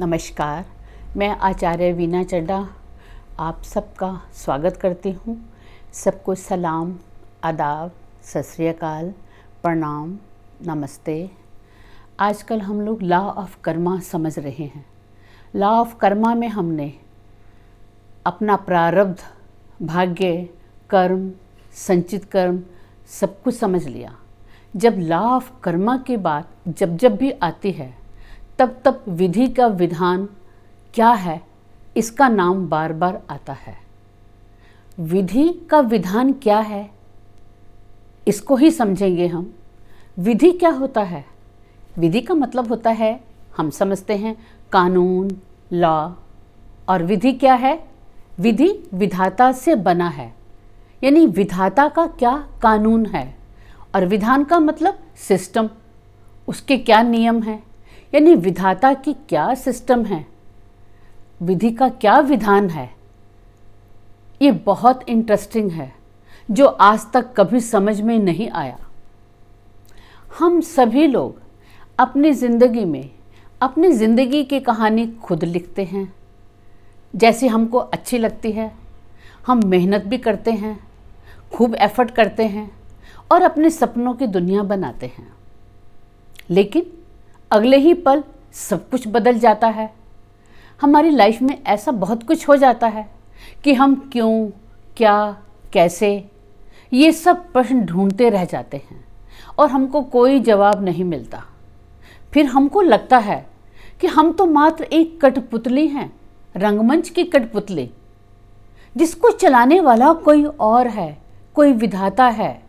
नमस्कार, मैं आचार्य वीना चड्ढा आप सबका स्वागत करती हूँ। सबको सलाम, आदाब, सत श्री अकाल, प्रणाम, नमस्ते। आजकल हम लोग लॉ ऑफ कर्मा समझ रहे हैं। लॉ ऑफ कर्मा में हमने अपना प्रारब्ध, भाग्य, कर्म, संचित कर्म सब कुछ समझ लिया। जब लॉ ऑफ कर्मा की बात जब भी आती है तब तब विधि का विधान क्या है, इसका नाम बार बार आता है। विधि का विधान क्या है, इसको ही समझेंगे हम। विधि क्या होता है? विधि का मतलब होता है, हम समझते हैं कानून, लॉ। और विधि क्या है? विधि विधाता से बना है, यानी विधाता का क्या कानून है। और विधान का मतलब सिस्टम, उसके क्या नियम हैं, यानी विधाता की क्या सिस्टम है, विधि का क्या विधान है। ये बहुत इंटरेस्टिंग है, जो आज तक कभी समझ में नहीं आया। हम सभी लोग अपनी ज़िंदगी में अपनी ज़िंदगी की कहानी खुद लिखते हैं, जैसी हमको अच्छी लगती है। हम मेहनत भी करते हैं, खूब एफर्ट करते हैं और अपने सपनों की दुनिया बनाते हैं। लेकिन अगले ही पल सब कुछ बदल जाता है। हमारी लाइफ में ऐसा बहुत कुछ हो जाता है कि हम क्यों, क्या, कैसे, ये सब प्रश्न ढूंढते रह जाते हैं और हमको कोई जवाब नहीं मिलता। फिर हमको लगता है कि हम तो मात्र एक कठपुतली हैं, रंगमंच की कठपुतली, जिसको चलाने वाला कोई और है, कोई विधाता है।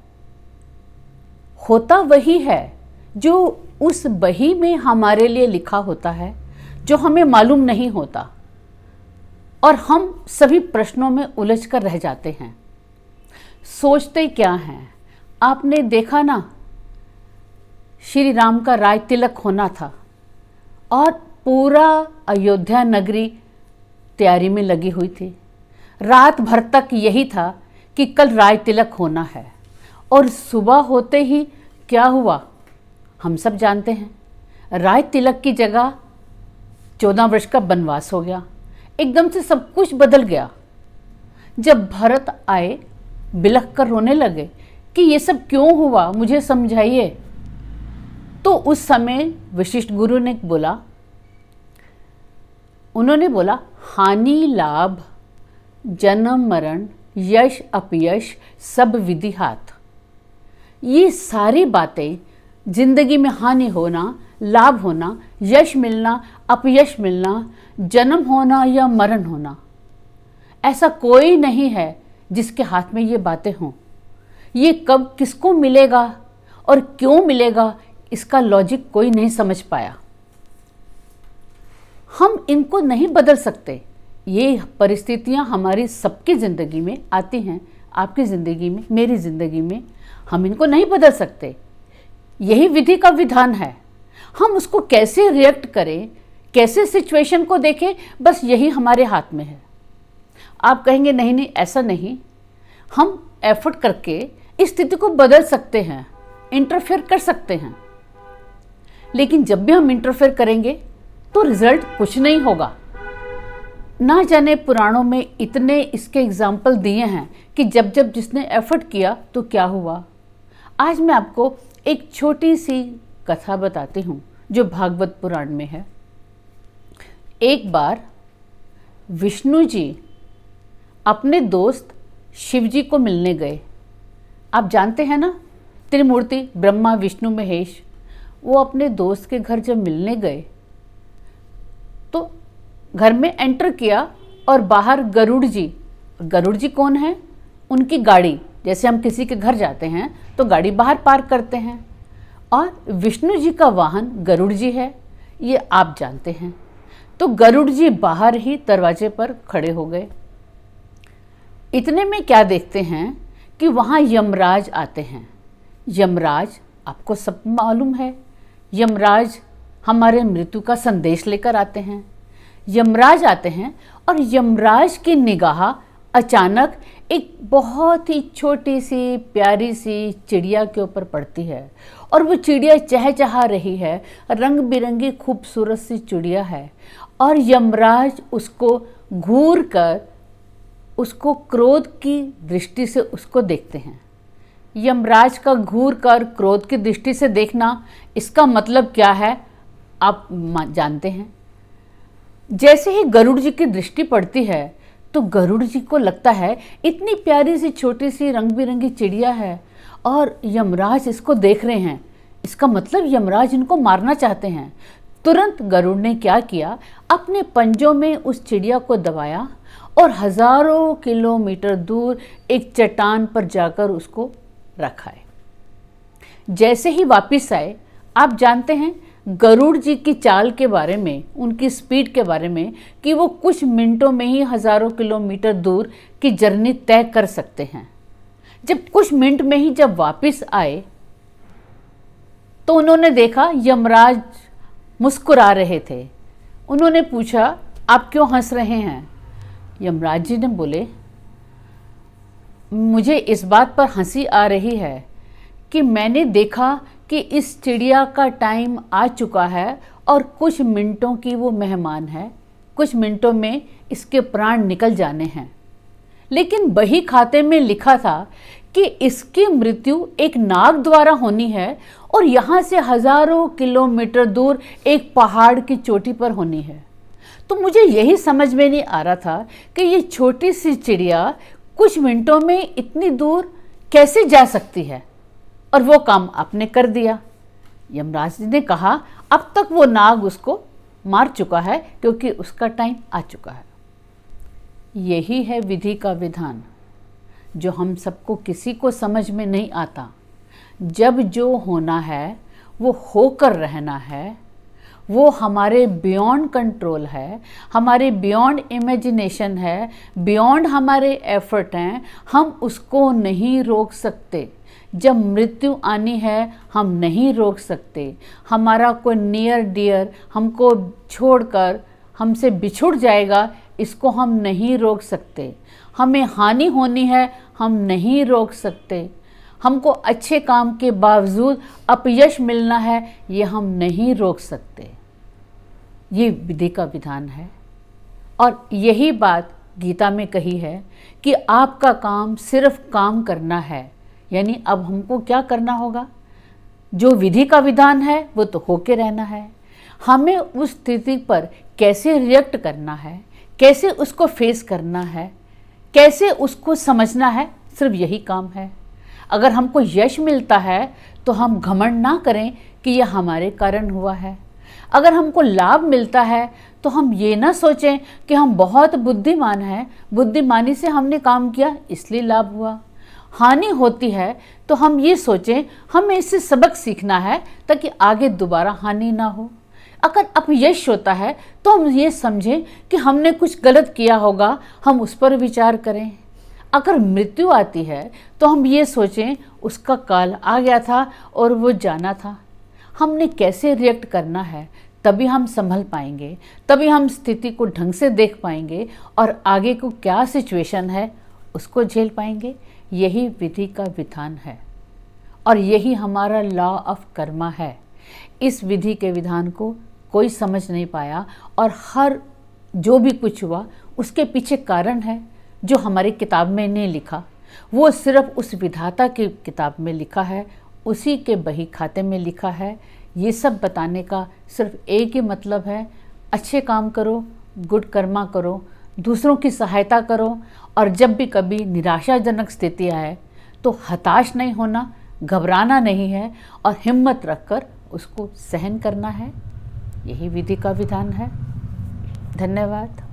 होता वही है जो उस बही में हमारे लिए लिखा होता है, जो हमें मालूम नहीं होता, और हम सभी प्रश्नों में उलझ कर रह जाते हैं। सोचते क्या हैं? आपने देखा ना, श्री राम का राज तिलक होना था और पूरा अयोध्या नगरी तैयारी में लगी हुई थी। रात भर तक यही था कि कल राज तिलक होना है, और सुबह होते ही क्या हुआ हम सब जानते हैं। राज तिलक की जगह 14 वर्ष का वनवास हो गया। एकदम से सब कुछ बदल गया। जब भरत आए, बिलख कर रोने लगे कि ये सब क्यों हुआ, मुझे समझाइए। तो उस समय वशिष्ठ गुरु ने बोला, उन्होंने बोला, हानि लाभ, जन्म मरण, यश अपयश सब विधि हाथ। ये सारी बातें, जिंदगी में हानि होना, लाभ होना, यश मिलना, अपयश मिलना, जन्म होना या मरण होना, ऐसा कोई नहीं है जिसके हाथ में ये बातें हों। ये कब किसको मिलेगा और क्यों मिलेगा, इसका लॉजिक कोई नहीं समझ पाया। हम इनको नहीं बदल सकते। ये परिस्थितियां हमारी सबकी ज़िंदगी में आती हैं, आपकी ज़िंदगी में, मेरी ज़िंदगी में। हम इनको नहीं बदल सकते। यही विधि का विधान है। हम उसको कैसे रिएक्ट करें, कैसे सिचुएशन को देखें, बस यही हमारे हाथ में है। आप कहेंगे नहीं नहीं, ऐसा नहीं। हम एफर्ट करके इस स्थिति को बदल सकते हैं, इंटरफेयर कर सकते हैं। लेकिन जब भी हम इंटरफेयर करेंगे तो रिजल्ट कुछ नहीं होगा। ना जाने पुराणों में इतने इसके एग्जाम्पल दिए हैं कि जब जब जिसने एफर्ट किया तो क्या हुआ। आज मैं आपको एक छोटी सी कथा बताती हूँ जो भागवत पुराण में है। एक बार विष्णु जी अपने दोस्त शिव जी को मिलने गए। आप जानते हैं ना, त्रिमूर्ति ब्रह्मा विष्णु महेश। वो अपने दोस्त के घर जब मिलने गए तो घर में एंटर किया और बाहर गरुड़ जी कौन है? उनकी गाड़ी। जैसे हम किसी के घर जाते हैं तो गाड़ी बाहर पार्क करते हैं, और विष्णु जी का वाहन गरुड़ जी है, ये आप जानते हैं। तो गरुड़ जी बाहर ही दरवाजे पर खड़े हो गए। इतने में क्या देखते हैं कि वहाँ यमराज आते हैं। यमराज आपको सब मालूम है, यमराज हमारे मृत्यु का संदेश लेकर आते हैं। यमराज आते हैं और यमराज की निगाह अचानक एक बहुत ही छोटी सी प्यारी सी चिड़िया के ऊपर पड़ती है और वो चिड़िया चहचहा रही है, रंग बिरंगी खूबसूरत सी चिड़िया है और यमराज उसको घूर कर उसको क्रोध की दृष्टि से उसको देखते हैं। यमराज का घूर कर क्रोध की दृष्टि से देखना, इसका मतलब क्या है आप जानते हैं। जैसे ही गरुड़ जी की दृष्टि पड़ती है तो गरुड़ जी को लगता है इतनी प्यारी सी छोटी सी रंग बिरंगी चिड़िया है और यमराज इसको देख रहे हैं, इसका मतलब यमराज इनको मारना चाहते हैं। तुरंत गरुड़ ने क्या किया, अपने पंजों में उस चिड़िया को दबाया और हजारों किलोमीटर दूर एक चट्टान पर जाकर उसको रखा है। जैसे ही वापिस आए, आप जानते हैं गरुड़ जी की चाल के बारे में, उनकी स्पीड के बारे में, कि वो कुछ मिनटों में ही हजारों किलोमीटर दूर की जर्नी तय कर सकते हैं। जब कुछ मिनट में ही जब वापिस आए तो उन्होंने देखा यमराज मुस्कुरा रहे थे। उन्होंने पूछा, आप क्यों हंस रहे हैं? यमराज जी ने बोले, मुझे इस बात पर हंसी आ रही है कि मैंने देखा कि इस चिड़िया का टाइम आ चुका है और कुछ मिनटों की वो मेहमान है, कुछ मिनटों में इसके प्राण निकल जाने हैं। लेकिन बही खाते में लिखा था कि इसकी मृत्यु एक नाग द्वारा होनी है और यहाँ से हजारों किलोमीटर दूर एक पहाड़ की चोटी पर होनी है। तो मुझे यही समझ में नहीं आ रहा था कि ये छोटी सी चिड़िया कुछ मिनटों में इतनी दूर कैसे जा सकती है, और वो काम आपने कर दिया। यमराज जी ने कहा, अब तक वो नाग उसको मार चुका है क्योंकि उसका टाइम आ चुका है। यही है विधि का विधान जो हम सबको किसी को समझ में नहीं आता। जब जो होना है वो होकर रहना है, वो हमारे बियॉन्ड कंट्रोल है, हमारे बियॉन्ड इमेजिनेशन है, बियॉन्ड हमारे एफर्ट हैं, हम उसको नहीं रोक सकते। जब मृत्यु आनी है हम नहीं रोक सकते। हमारा कोई नियर डियर हमको छोड़कर हमसे बिछुड़ जाएगा, इसको हम नहीं रोक सकते। हमें हानि होनी है, हम नहीं रोक सकते। हमको अच्छे काम के बावजूद अपयश मिलना है, ये हम नहीं रोक सकते। ये विधि का विधान है और यही बात गीता में कही है कि आपका काम सिर्फ काम करना है। यानी अब हमको क्या करना होगा, जो विधि का विधान है वो तो होके रहना है। हमें उस स्थिति पर कैसे रिएक्ट करना है, कैसे उसको फेस करना है, कैसे उसको समझना है, सिर्फ यही काम है। अगर हमको यश मिलता है तो हम घमंड ना करें कि यह हमारे कारण हुआ है। अगर हमको लाभ मिलता है तो हम ये ना सोचें कि हम बहुत बुद्धिमान हैं, बुद्धिमानी से हमने काम किया इसलिए लाभ हुआ। हानि होती है तो हम ये सोचें हमें इससे सबक सीखना है ताकि आगे दोबारा हानि ना हो। अगर अपयश होता है तो हम ये समझें कि हमने कुछ गलत किया होगा, हम उस पर विचार करें। अगर मृत्यु आती है तो हम ये सोचें उसका काल आ गया था और वो जाना था। हमने कैसे रिएक्ट करना है, तभी हम संभल पाएंगे, तभी हम स्थिति को ढंग से देख पाएंगे और आगे को क्या सिचुएशन है उसको झेल पाएंगे। यही विधि का विधान है और यही हमारा लॉ ऑफ कर्मा है। इस विधि के विधान को कोई समझ नहीं पाया और हर जो भी कुछ हुआ उसके पीछे कारण है जो हमारी किताब में नहीं लिखा, वो सिर्फ उस विधाता की किताब में लिखा है, उसी के बही खाते में लिखा है। ये सब बताने का सिर्फ एक ही मतलब है, अच्छे काम करो, गुड कर्मा करो, दूसरों की सहायता करो और जब भी कभी निराशाजनक स्थिति आए तो हताश नहीं होना, घबराना नहीं है और हिम्मत रखकर उसको सहन करना है। यही विधि का विधान है। धन्यवाद।